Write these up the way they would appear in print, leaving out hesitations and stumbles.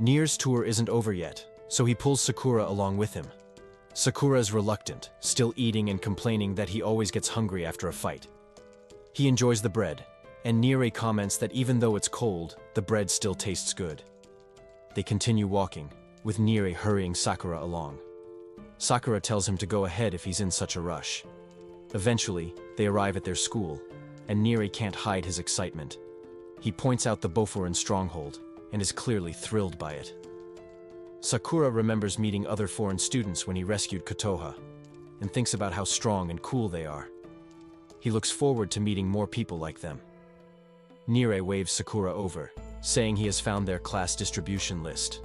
Nier's tour isn't over yet, so he pulls Sakura along with him. Sakura is reluctant, still eating and complaining that he always gets hungry after a fight. He enjoys the bread, and Niere comments that even though it's cold, the bread still tastes good. They continue walking, with Niere hurrying Sakura along. Sakura tells him to go ahead if he's in such a rush. Eventually, they arrive at their school, and Niere can't hide his excitement. He points out the Bofurin stronghold, and is clearly thrilled by it. Sakura remembers meeting other foreign students when he rescued Kotoha, and thinks about how strong and cool they are. He looks forward to meeting more people like them. Niere waves Sakura over, saying he has found their class distribution list.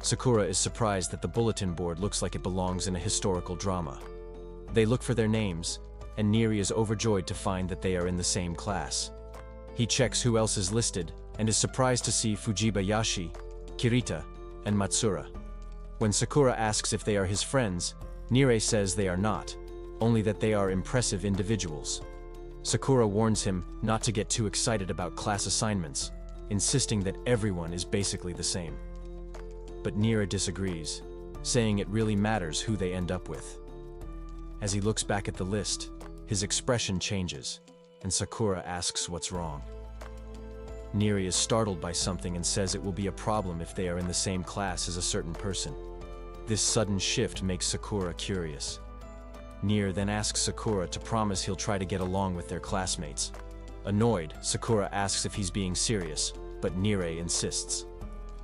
Sakura is surprised that the bulletin board looks like it belongs in a historical drama. They look for their names, and Niere is overjoyed to find that they are in the same class. He checks who else is listed, and is surprised to see Fujibayashi, Kirita, and Matsura. When Sakura asks if they are his friends, Niere says they are not, only that they are impressive individuals. Sakura warns him not to get too excited about class assignments, insisting that everyone is basically the same. But Niere disagrees, saying it really matters who they end up with. As he looks back at the list, his expression changes, and Sakura asks what's wrong. Niere is startled by something and says it will be a problem if they are in the same class as a certain person. This sudden shift makes Sakura curious. Niere then asks Sakura to promise he'll try to get along with their classmates. Annoyed, Sakura asks if he's being serious, but Niere insists.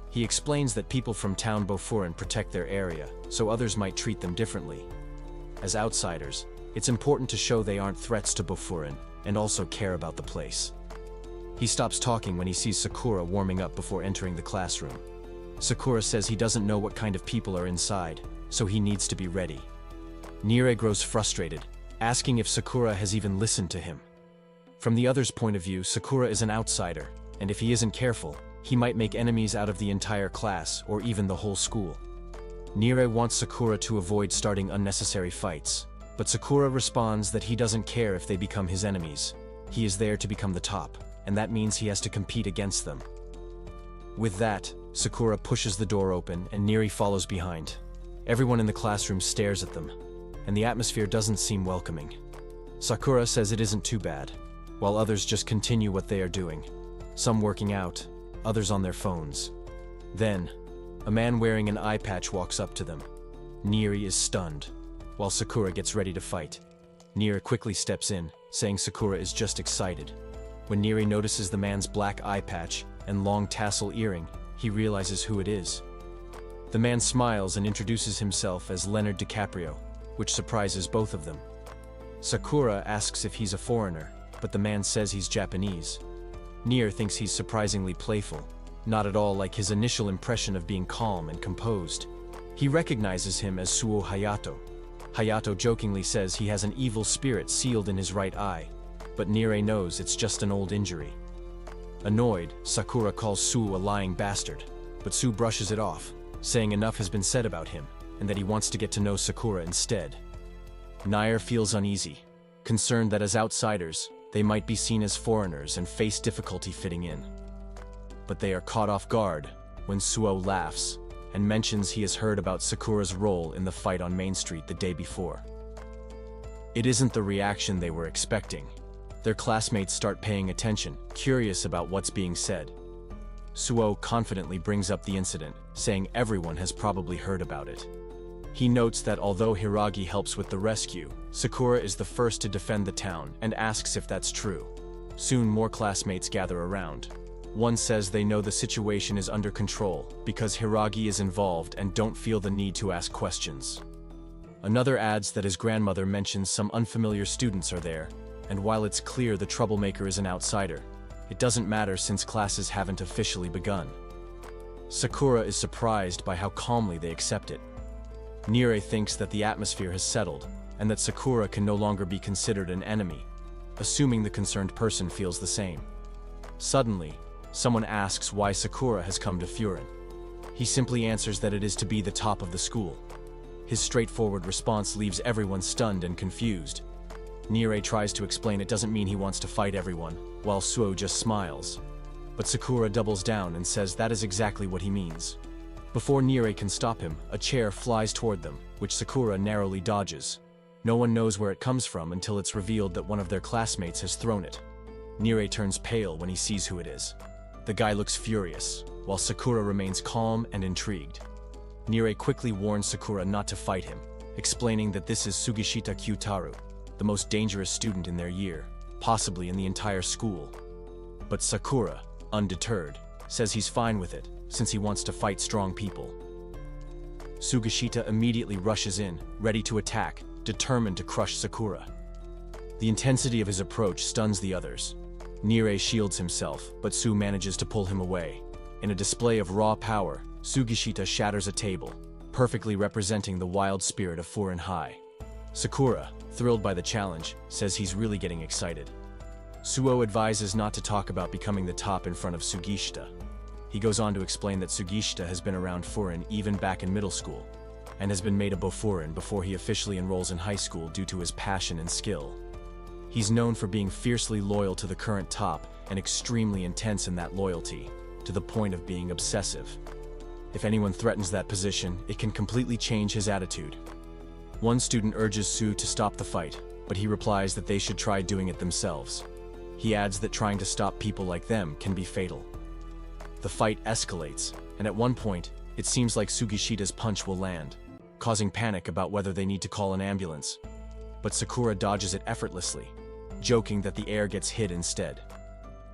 He explains that people from town Bofurin protect their area, so others might treat them differently. As outsiders, it's important to show they aren't threats to Bofurin, and also care about the place. He stops talking when he sees Sakura warming up before entering the classroom. Sakura says he doesn't know what kind of people are inside, so he needs to be ready. Niere grows frustrated, asking if Sakura has even listened to him. From the other's point of view, Sakura is an outsider, and if he isn't careful, he might make enemies out of the entire class or even the whole school. Niere wants Sakura to avoid starting unnecessary fights, but Sakura responds that he doesn't care if they become his enemies. He is there to become the top, and that means he has to compete against them. With that, Sakura pushes the door open and Niere follows behind. Everyone in the classroom stares at them, and the atmosphere doesn't seem welcoming. Sakura says it isn't too bad, while others just continue what they are doing, some working out, others on their phones. Then, a man wearing an eye patch walks up to them. Niere is stunned, while Sakura gets ready to fight. Niere quickly steps in, saying Sakura is just excited. When Niere notices the man's black eye patch and long tassel earring, he realizes who it is. The man smiles and introduces himself as Leonard DiCaprio, which surprises both of them. Sakura asks if he's a foreigner, but the man says he's Japanese. Niere thinks he's surprisingly playful, not at all like his initial impression of being calm and composed. He recognizes him as Suo Hayato. Hayato jokingly says he has an evil spirit sealed in his right eye, but Niere knows it's just an old injury. Annoyed, Sakura calls Suo a lying bastard, but Suo brushes it off, saying enough has been said about him, and that he wants to get to know Sakura instead. Niere feels uneasy, concerned that as outsiders, they might be seen as foreigners and face difficulty fitting in. But they are caught off guard when Suo laughs and mentions he has heard about Sakura's role in the fight on Main Street the day before. It isn't the reaction they were expecting. Their classmates start paying attention, curious about what's being said. Suo confidently brings up the incident, saying everyone has probably heard about it. He notes that although Hiragi helps with the rescue, Sakura is the first to defend the town and asks if that's true. Soon more classmates gather around. One says they know the situation is under control because Hiragi is involved and don't feel the need to ask questions. Another adds that his grandmother mentions some unfamiliar students are there, and while it's clear the troublemaker is an outsider, it doesn't matter since classes haven't officially begun. Sakura is surprised by how calmly they accept it. Niere thinks that the atmosphere has settled, and that Sakura can no longer be considered an enemy, assuming the concerned person feels the same. Suddenly, someone asks why Sakura has come to Furin. He simply answers that it is to be the top of the school. His straightforward response leaves everyone stunned and confused. Niere tries to explain it doesn't mean he wants to fight everyone, while Suo just smiles. But Sakura doubles down and says that is exactly what he means. Before Nire can stop him, a chair flies toward them, which Sakura narrowly dodges. No one knows where it comes from until it's revealed that one of their classmates has thrown it. Nire turns pale when he sees who it is. The guy looks furious, while Sakura remains calm and intrigued. Nire quickly warns Sakura not to fight him, explaining that this is Sugishita Kyutaru, the most dangerous student in their year, possibly in the entire school. But Sakura, undeterred, says he's fine with it, since he wants to fight strong people. Sugishita immediately rushes in, ready to attack, determined to crush Sakura. The intensity of his approach stuns the others. Nire shields himself, but Su manages to pull him away. In a display of raw power, Sugishita shatters a table, perfectly representing the wild spirit of Furin High. Sakura, thrilled by the challenge, says he's really getting excited. Suo advises not to talk about becoming the top in front of Sugishita. He goes on to explain that Sugishita has been around Furin even back in middle school, and has been made a Bofurin before he officially enrolls in high school due to his passion and skill. He's known for being fiercely loyal to the current top and extremely intense in that loyalty, to the point of being obsessive. If anyone threatens that position, it can completely change his attitude. One student urges Su to stop the fight, but he replies that they should try doing it themselves. He adds that trying to stop people like them can be fatal. The fight escalates, and at one point, it seems like Sugishita's punch will land, causing panic about whether they need to call an ambulance. But Sakura dodges it effortlessly, joking that the air gets hit instead.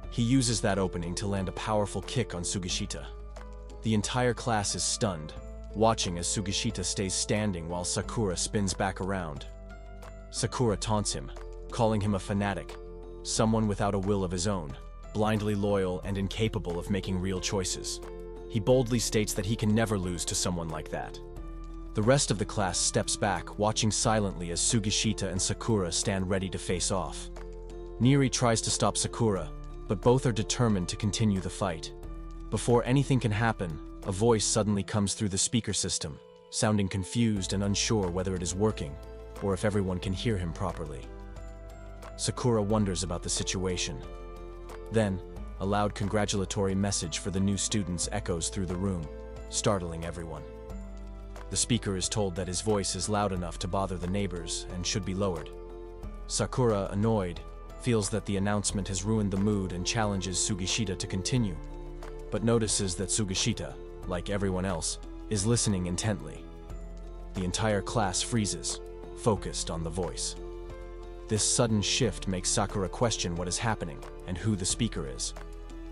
He uses that opening to land a powerful kick on Sugishita. The entire class is stunned, watching as Sugishita stays standing while Sakura spins back around. Sakura taunts him, calling him a fanatic, someone without a will of his own, blindly loyal and incapable of making real choices. He boldly states that he can never lose to someone like that. The rest of the class steps back, watching silently as Sugishita and Sakura stand ready to face off. Niri tries to stop Sakura, but both are determined to continue the fight. Before anything can happen, a voice suddenly comes through the speaker system, sounding confused and unsure whether it is working, or if everyone can hear him properly. Sakura wonders about the situation. Then, a loud congratulatory message for the new students echoes through the room, startling everyone. The speaker is told that his voice is loud enough to bother the neighbors and should be lowered. Sakura, annoyed, feels that the announcement has ruined the mood and challenges Sugishita to continue, but notices that Sugishita, like everyone else, is listening intently. The entire class freezes, focused on the voice. This sudden shift makes Sakura question what is happening and who the speaker is.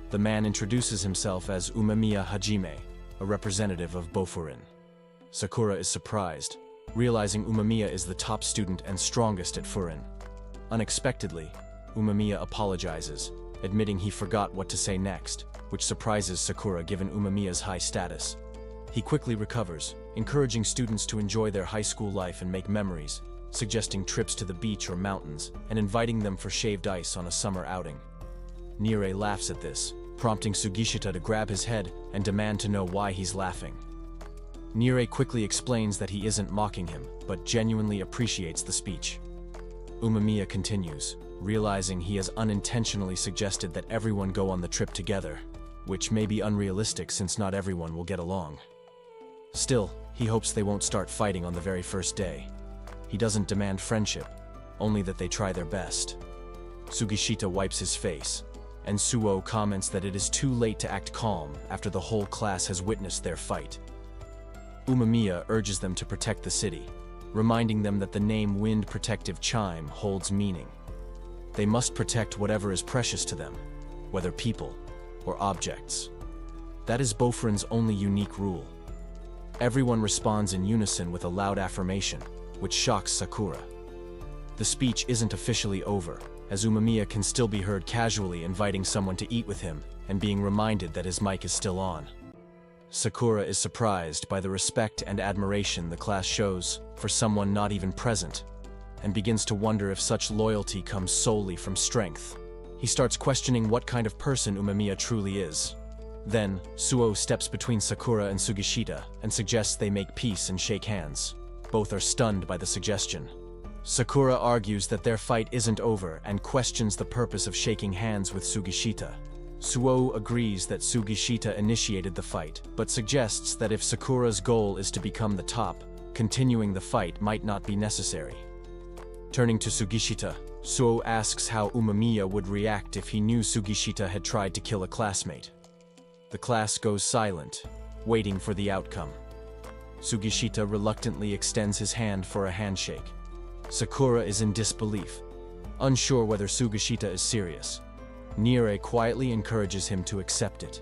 The man introduces himself as Umemiya Hajime, a representative of Bofurin. Sakura is surprised, realizing Umemiya is the top student and strongest at Furin. Unexpectedly, Umemiya apologizes, admitting he forgot what to say next, which surprises Sakura given Umemiya's high status. He quickly recovers, encouraging students to enjoy their high school life and make memories, suggesting trips to the beach or mountains, and inviting them for shaved ice on a summer outing. Nire laughs at this, prompting Sugishita to grab his head and demand to know why he's laughing. Nire quickly explains that he isn't mocking him, but genuinely appreciates the speech. Umemiya continues, realizing he has unintentionally suggested that everyone go on the trip together, which may be unrealistic since not everyone will get along. Still, he hopes they won't start fighting on the very first day. He doesn't demand friendship, only that they try their best. Sugishita wipes his face, and Suo comments that it is too late to act calm after the whole class has witnessed their fight. Umemiya urges them to protect the city, reminding them that the name Wind Protective Chime holds meaning. They must protect whatever is precious to them, whether people or objects. That is Bofurin's only unique rule. Everyone responds in unison with a loud affirmation, which shocks Sakura. The speech isn't officially over, as Umemiya can still be heard casually inviting someone to eat with him and being reminded that his mic is still on. Sakura is surprised by the respect and admiration the class shows for someone not even present, and begins to wonder if such loyalty comes solely from strength. He starts questioning what kind of person Umemiya truly is. Then, Suo steps between Sakura and Sugishita and suggests they make peace and shake hands. Both are stunned by the suggestion. Sakura argues that their fight isn't over and questions the purpose of shaking hands with Sugishita. Suo agrees that Sugishita initiated the fight, but suggests that if Sakura's goal is to become the top, continuing the fight might not be necessary. Turning to Sugishita, Suo asks how Umemiya would react if he knew Sugishita had tried to kill a classmate. The class goes silent, waiting for the outcome. Sugishita reluctantly extends his hand for a handshake. Sakura is in disbelief, unsure whether Sugishita is serious. Nire quietly encourages him to accept it.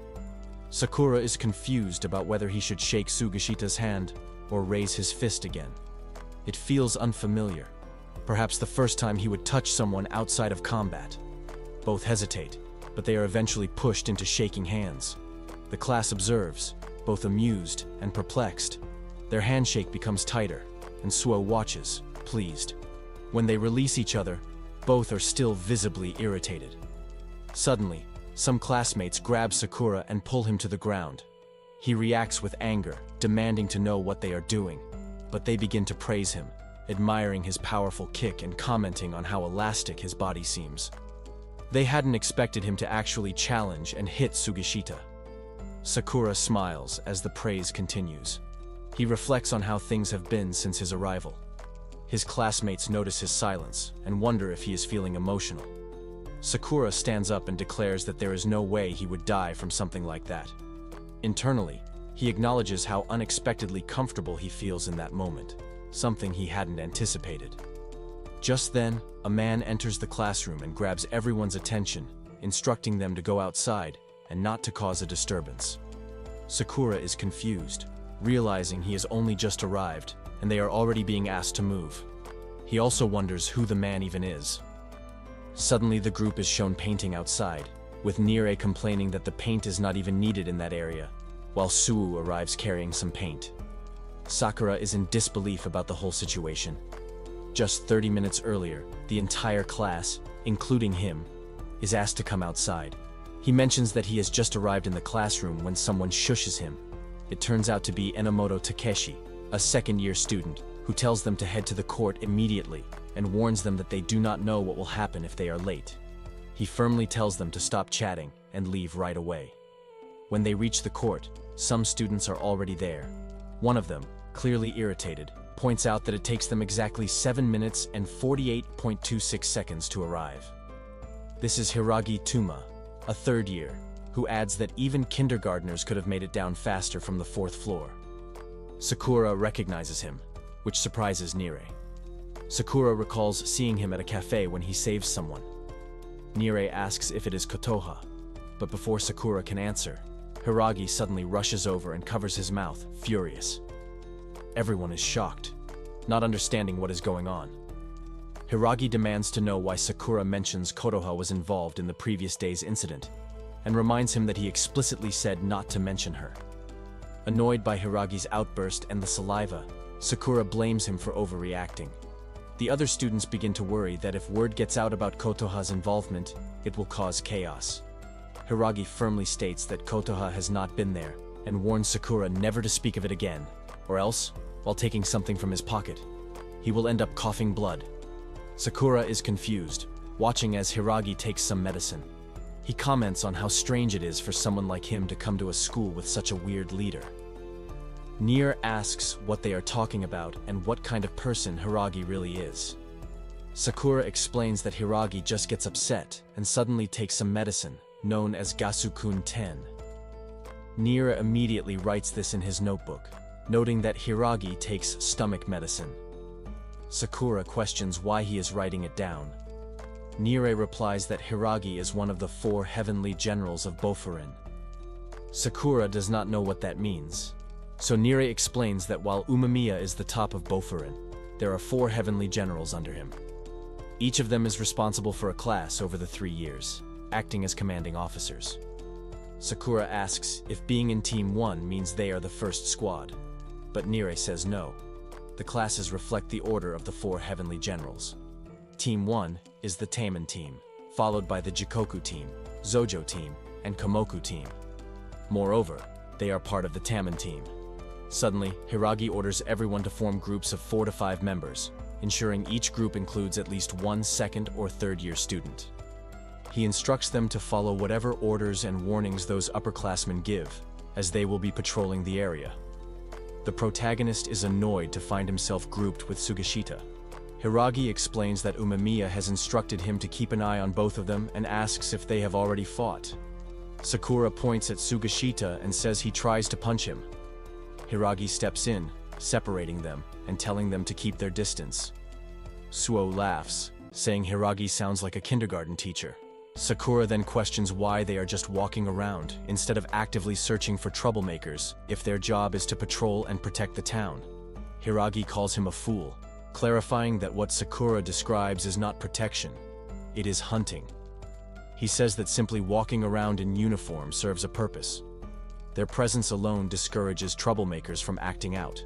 Sakura is confused about whether he should shake Sugishita's hand or raise his fist again. It feels unfamiliar, perhaps the first time he would touch someone outside of combat. Both hesitate, but they are eventually pushed into shaking hands. The class observes, both amused and perplexed. Their handshake becomes tighter, and Suo watches, pleased. When they release each other, both are still visibly irritated. Suddenly, some classmates grab Sakura and pull him to the ground. He reacts with anger, demanding to know what they are doing, but they begin to praise him, admiring his powerful kick and commenting on how elastic his body seems. They hadn't expected him to actually challenge and hit Sugishita. Sakura smiles as the praise continues. He reflects on how things have been since his arrival. His classmates notice his silence and wonder if he is feeling emotional. Sakura stands up and declares that there is no way he would die from something like that. Internally, he acknowledges how unexpectedly comfortable he feels in that moment, something he hadn't anticipated. Just then, a man enters the classroom and grabs everyone's attention, instructing them to go outside and not to cause a disturbance. Sakura is confused, realizing he has only just arrived and they are already being asked to move. He also wonders who the man even is. Suddenly, the group is shown painting outside, with Nire complaining that the paint is not even needed in that area, while Suo arrives carrying some paint. Sakura is in disbelief about the whole situation. Just 30 minutes earlier, the entire class, including him, is asked to come outside. He mentions that he has just arrived in the classroom when someone shushes him. It turns out to be Enomoto Takeshi, a second-year student, who tells them to head to the court immediately and warns them that they do not know what will happen if they are late. He firmly tells them to stop chatting and leave right away. When they reach the court, some students are already there. One of them, clearly irritated, points out that it takes them exactly 7 minutes and 48.26 seconds to arrive. This is Hiragi Tuma, a third year, who adds that even kindergartners could have made it down faster from the 4th floor. Sakura recognizes him, which surprises Nire. Sakura recalls seeing him at a cafe when he saves someone. Nire asks if it is Kotoha, but before Sakura can answer, Hiragi suddenly rushes over and covers his mouth, furious. Everyone is shocked, not understanding what is going on. Hiragi demands to know why Sakura mentions Kotoha was involved in the previous day's incident, and reminds him that he explicitly said not to mention her. Annoyed by Hiragi's outburst and the saliva, Sakura blames him for overreacting. The other students begin to worry that if word gets out about Kotoha's involvement, it will cause chaos. Hiragi firmly states that Kotoha has not been there, and warns Sakura never to speak of it again, or else, while taking something from his pocket, he will end up coughing blood. Sakura is confused, watching as Hiragi takes some medicine. He comments on how strange it is for someone like him to come to a school with such a weird leader. Nire asks what they are talking about and what kind of person Hiragi really is. Sakura explains that Hiragi just gets upset and suddenly takes some medicine, known as Gasukun 10. Nire immediately writes this in his notebook, noting that Hiragi takes stomach medicine. Sakura questions why he is writing it down. Nire replies that Hiragi is one of the 4 heavenly generals of Bofurin. Sakura does not know what that means, so Nire explains that while Umemiya is the top of Bofurin, there are 4 heavenly generals under him. Each of them is responsible for a class over the 3 years, acting as commanding officers. Sakura asks if being in Team 1 means they are the first squad, but Nire says no. The classes reflect the order of the 4 heavenly generals. Team 1 is the Tamen team, followed by the Jikoku team, Zojo team, and Komoku team. Moreover, they are part of the Tamen team. Suddenly, Hiragi orders everyone to form groups of 4 to 5 members, ensuring each group includes at least one second or third-year student. He instructs them to follow whatever orders and warnings those upperclassmen give, as they will be patrolling the area. The protagonist is annoyed to find himself grouped with Sugishita. Hiragi explains that Umemiya has instructed him to keep an eye on both of them and asks if they have already fought. Sakura points at Sugishita and says he tries to punch him. Hiragi steps in, separating them and telling them to keep their distance. Suo laughs, saying Hiragi sounds like a kindergarten teacher. Sakura then questions why they are just walking around instead of actively searching for troublemakers if their job is to patrol and protect the town. Hiragi calls him a fool, clarifying that what Sakura describes is not protection, it is hunting. He says that simply walking around in uniform serves a purpose. Their presence alone discourages troublemakers from acting out.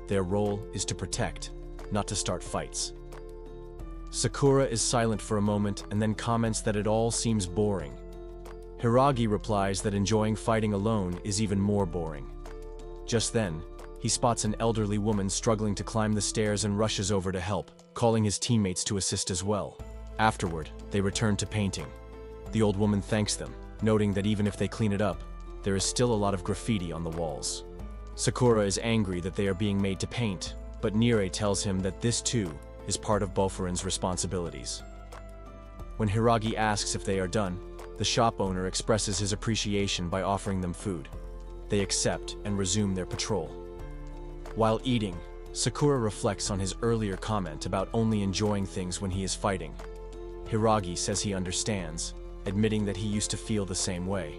Their role is to protect, not to start fights. Sakura is silent for a moment and then comments that it all seems boring. Hiragi replies that enjoying fighting alone is even more boring. Just then, he spots an elderly woman struggling to climb the stairs and rushes over to help, calling his teammates to assist as well. Afterward, they return to painting. The old woman thanks them, noting that even if they clean it up, there is still a lot of graffiti on the walls. Sakura is angry that they are being made to paint, but Nire tells him that this too is part of Bofurin's responsibilities. When Hiragi asks if they are done, the shop owner expresses his appreciation by offering them food. They accept and resume their patrol. While eating, Sakura reflects on his earlier comment about only enjoying things when he is fighting. Hiragi says he understands, admitting that he used to feel the same way.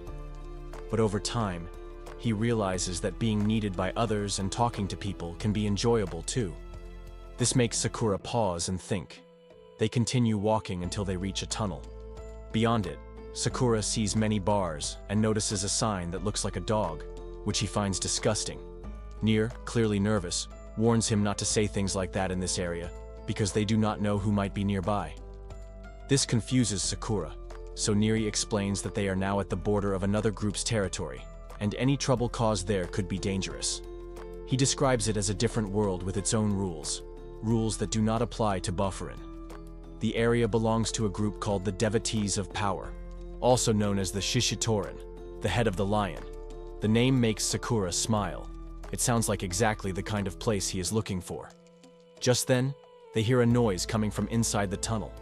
But over time, he realizes that being needed by others and talking to people can be enjoyable too. This makes Sakura pause and think. They continue walking until they reach a tunnel. Beyond it, Sakura sees many bars and notices a sign that looks like a dog, which he finds disgusting. Nir, clearly nervous, warns him not to say things like that in this area, because they do not know who might be nearby. This confuses Sakura, so Niri explains that they are now at the border of another group's territory, and any trouble caused there could be dangerous. He describes it as a different world with its own rules that do not apply to Bofurin. The area belongs to a group called the Devotees of Power, also known as the Shishitoran, the head of the lion. The name makes Sakura smile. It sounds like exactly the kind of place he is looking for. Just then, they hear a noise coming from inside the tunnel.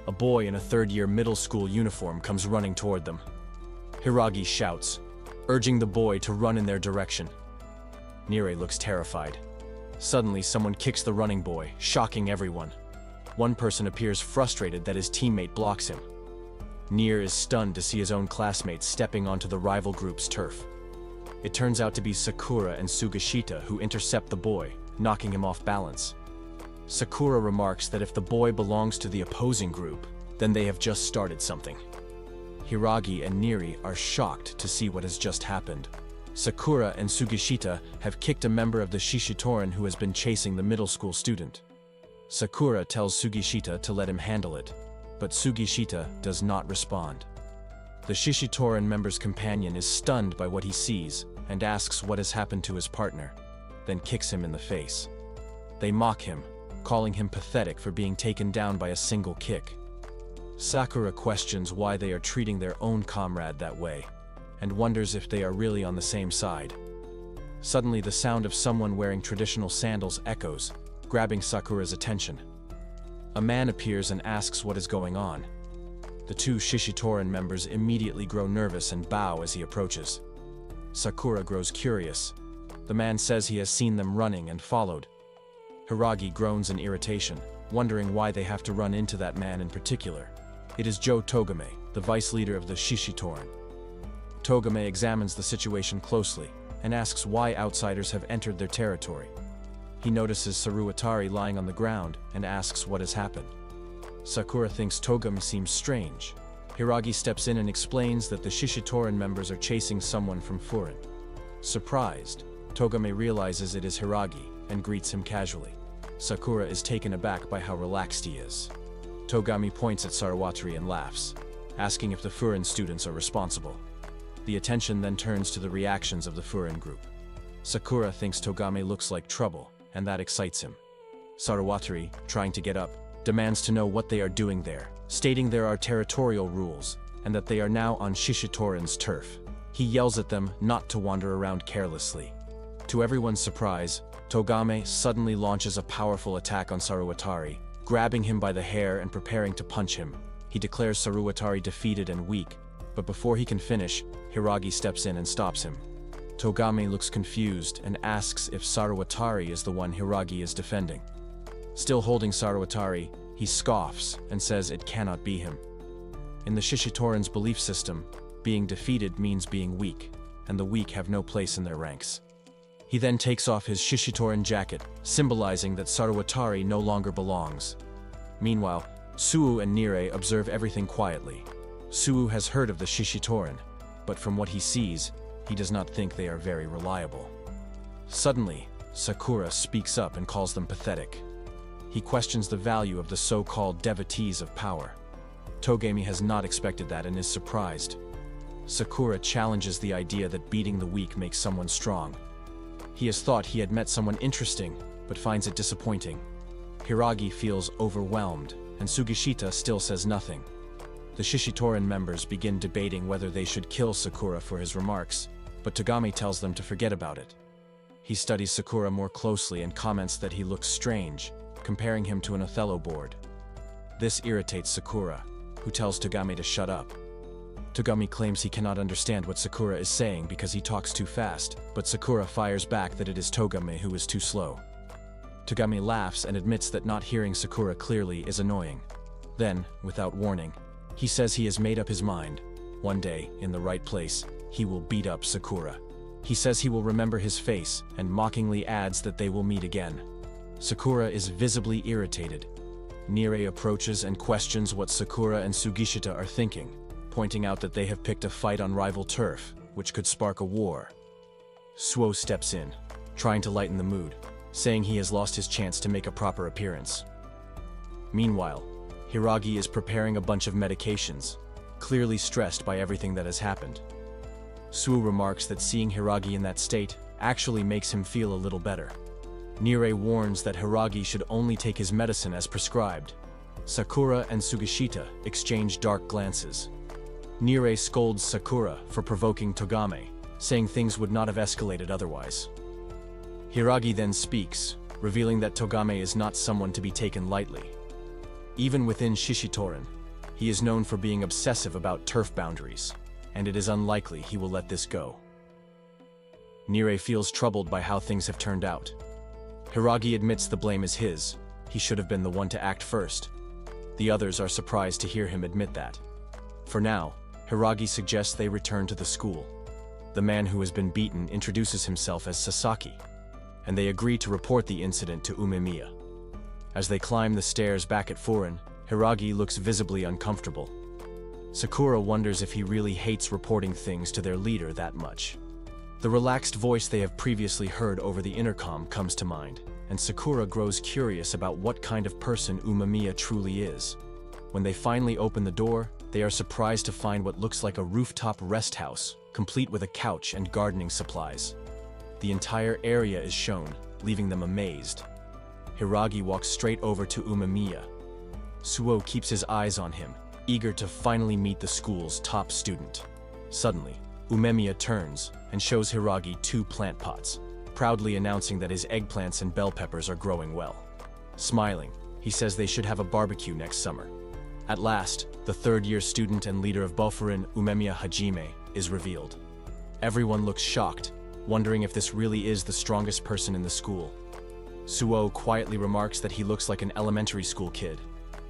A boy in a third-year middle school uniform comes running toward them. Hiragi shouts, urging the boy to run in their direction. Nire looks terrified. Suddenly, someone kicks the running boy, shocking everyone. One person appears frustrated that his teammate blocks him. Nir is stunned to see his own classmates stepping onto the rival group's turf. It turns out to be Sakura and Sugishita who intercept the boy, knocking him off balance. Sakura remarks that if the boy belongs to the opposing group, then they have just started something. Hiragi and Niri are shocked to see what has just happened. Sakura and Sugishita have kicked a member of the Shishitoran who has been chasing the middle school student. Sakura tells Sugishita to let him handle it, but Sugishita does not respond. The Shishitoran member's companion is stunned by what he sees and asks what has happened to his partner, then kicks him in the face. They mock him, calling him pathetic for being taken down by a single kick. Sakura questions why they are treating their own comrade that way, and wonders if they are really on the same side. Suddenly, the sound of someone wearing traditional sandals echoes, grabbing Sakura's attention. A man appears and asks what is going on. The two Shishitoran members immediately grow nervous and bow as he approaches. Sakura grows curious. The man says he has seen them running and followed. Hiragi groans in irritation, wondering why they have to run into that man in particular. It is Joe Togame, the vice leader of the Shishitoran. Togame examines the situation closely and asks why outsiders have entered their territory. He notices Saruatari lying on the ground and asks what has happened. Sakura thinks Togame seems strange. Hiragi steps in and explains that the Shishitoran members are chasing someone from Furin. Surprised, Togame realizes it is Hiragi and greets him casually. Sakura is taken aback by how relaxed he is. Togami points at Saruatari and laughs, asking if the Furin students are responsible. The attention then turns to the reactions of the Furin group. Sakura thinks Togame looks like trouble, and that excites him. Saruatari, trying to get up, demands to know what they are doing there, stating there are territorial rules and that they are now on Shishitoran's turf. He yells at them not to wander around carelessly. To everyone's surprise, Togame suddenly launches a powerful attack on Saruwatari, grabbing him by the hair and preparing to punch him. He declares Saruwatari defeated and weak, but before he can finish, Hiragi steps in and stops him. Togame looks confused and asks if Saruwatari is the one Hiragi is defending. Still holding Saruwatari, he scoffs and says it cannot be him. In the Shishitoran's belief system, being defeated means being weak, and the weak have no place in their ranks. He then takes off his Shishitoran jacket, symbolizing that Saruwatari no longer belongs. Meanwhile, Suo and Nire observe everything quietly. Suo has heard of the Shishitoran, but from what he sees, he does not think they are very reliable. Suddenly, Sakura speaks up and calls them pathetic. He questions the value of the so-called devotees of power. Togame has not expected that and is surprised. Sakura challenges the idea that beating the weak makes someone strong. He has thought he had met someone interesting, but finds it disappointing. Hiragi feels overwhelmed, and Sugishita still says nothing. The Shishitoran members begin debating whether they should kill Sakura for his remarks, but Togame tells them to forget about it. He studies Sakura more closely and comments that he looks strange, comparing him to an Othello board. This irritates Sakura, who tells Togame to shut up. Togame claims he cannot understand what Sakura is saying because he talks too fast, but Sakura fires back that it is Togame who is too slow. Togame laughs and admits that not hearing Sakura clearly is annoying. Then, without warning, he says he has made up his mind. One day, in the right place, he will beat up Sakura. He says he will remember his face and mockingly adds that they will meet again. Sakura is visibly irritated. Nire approaches and questions what Sakura and Sugishita are thinking, pointing out that they have picked a fight on rival turf, which could spark a war. Suo steps in, trying to lighten the mood, saying he has lost his chance to make a proper appearance. Meanwhile, Hiragi is preparing a bunch of medications, clearly stressed by everything that has happened. Suo remarks that seeing Hiragi in that state actually makes him feel a little better. Nire warns that Hiragi should only take his medicine as prescribed. Sakura and Sugishita exchange dark glances. Nire scolds Sakura for provoking Togame, saying things would not have escalated otherwise. Hiragi then speaks, revealing that Togame is not someone to be taken lightly. Even within Shishitoran, he is known for being obsessive about turf boundaries, and it is unlikely he will let this go. Nire feels troubled by how things have turned out. Hiragi admits the blame is his. He should have been the one to act first. The others are surprised to hear him admit that. For now, Hiragi suggests they return to the school. The man who has been beaten introduces himself as Sasaki, and they agree to report the incident to Umemiya. As they climb the stairs back at Furin, Hiragi looks visibly uncomfortable. Sakura wonders if he really hates reporting things to their leader that much. The relaxed voice they have previously heard over the intercom comes to mind, and Sakura grows curious about what kind of person Umemiya truly is. When they finally open the door, they are surprised to find what looks like a rooftop rest house, complete with a couch and gardening supplies. The entire area is shown, leaving them amazed. Hiragi walks straight over to Umemiya. Suo keeps his eyes on him, eager to finally meet the school's top student. Suddenly, Umemiya turns and shows Hiragi 2 plant pots, proudly announcing that his eggplants and bell peppers are growing well. Smiling, he says they should have a barbecue next summer. At last, the third-year student and leader of Bofurin, Umemiya Hajime, is revealed. Everyone looks shocked, wondering if this really is the strongest person in the school. Suo quietly remarks that he looks like an elementary school kid,